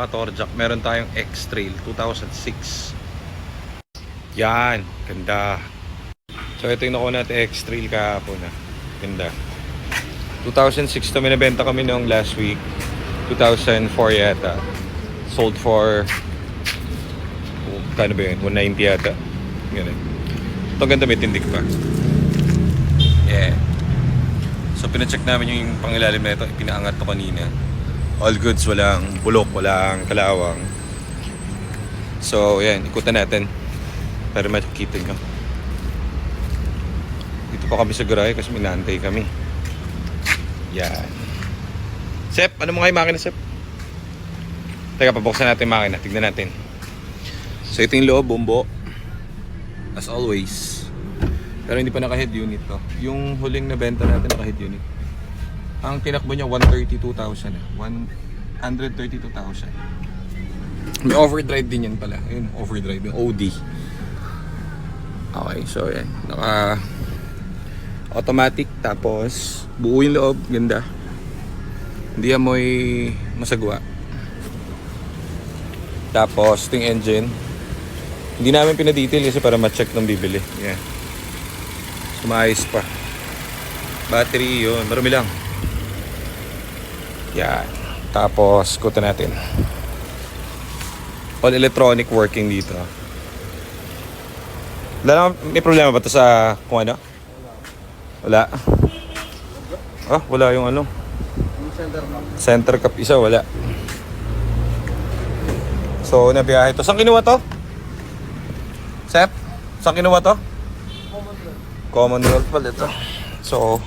mga katorjak, meron tayong X-Trail 2006. Yan, ganda. So ito yung nakuha natin X-Trail kahapon na. Ganda. 2006 to, minabenta kami noong last week. 2004 yata. Sold for kano ba yun? 190 yata. Ganun. Ito ganda, may tindig pa. Yeah. So pinacheck namin yung pangilalim na ito. Pinaangat to kanina. All goods, walang bulok, walang kalawang. So yan, ikutan natin para makikita nyo. Dito pa kami sa garahe kasi minantay kami. Yan. Sep, ano mo nga yung makina, Sep? Teka, pabuksan natin yung makina. Tignan natin. So ito yung loob, bumbo. As always. Pero hindi pa naka-head unit to. Yung huling na benta natin naka-head unit. Ang tinakbo niya 132,000 eh. 132,000. May overdrive din yan pala. Ayun, overdrive. Yung OD. Okay, so yan. Naka automatic. Tapos buo yung loob. Ganda. Hindi amoy masagwa. Tapos ito yung engine. Hindi namin pinadetail kasi para ma-check nung bibili. Yeah. Sumayos pa. Battery yun. Marami lang. Yan. Tapos kuta natin. All electronic working dito. May problema ba ito sa kung ano? Wala. Ah, wala yung ano. Center cap isa, wala. So, nabiyahe ito. Saan kinuha to? Sep? Saan kinuha to? Commonwealth pala ito. So,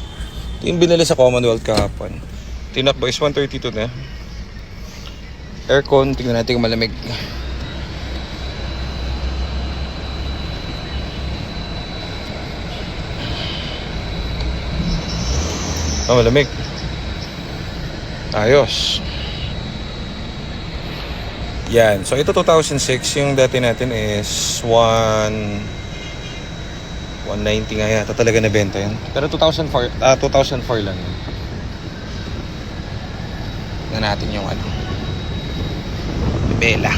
ito yung binili sa Commonwealth kahapon. Tinakbo is 132 na. Aircon, tingnan natin kung malamig. Oh, malamig. Ayos. Yan. So, ito 2006. Yung dati natin is 190 nga yata talaga nabenta yan. Pero 2004 lang yun. Tignan natin yung ano. Bela.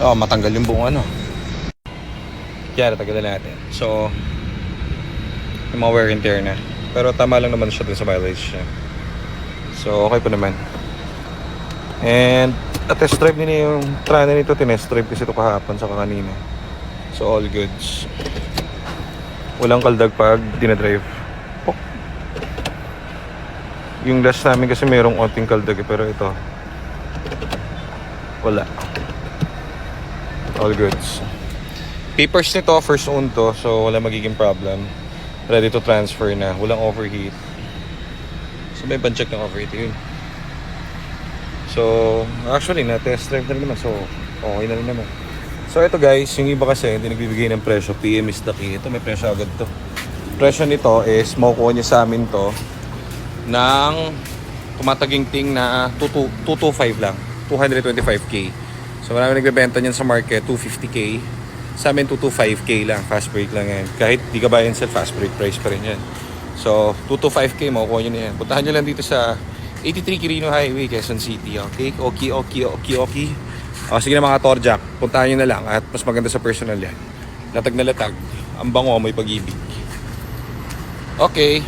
Oh, matanggal yung buong ano. Kaya natanggal natin. So, yung mga wear and tear na. Pero tama lang naman siya dun sa mileage niya. So, okay pa naman. And, test drive nila yung trana nito. Tinest drive kasi ito kahapon sa kanina. So, all goods. Walang kaldag pag dinadrive. Oh. Yung last namin kasi mayroong onting kaldag pero ito wala. All goods. Papers nito, first own to. So, wala magiging problem. Ready to transfer na. Walang overheat. So, may ban-check ng overheat yun. So, actually, na-test drive na rin naman. So, okay na rin naman. So, ito guys, yung iba kasi hindi nagbibigay ng presyo. PM is the key. Ito, may presyo agad to. Presyo nito is, makukuha niya sa amin to ng tumataginting na 225 lang. 225k. So, marami nagbebenta niyan sa market, 250k. Sa amin, 225k lang. Fast break lang yan. Kahit di ka bayan sa fast break, price pa rin yan. So, 225k, makukuha nyo na yan. Puntahan nyo lang dito sa 83 Quirino Highway, Quezon City. Okay? Okay. O, sige na mga Torjak, puntahan nyo na lang. At mas maganda sa personal yan. Latag na latag. Ang bango, may pag-ibig. Okay.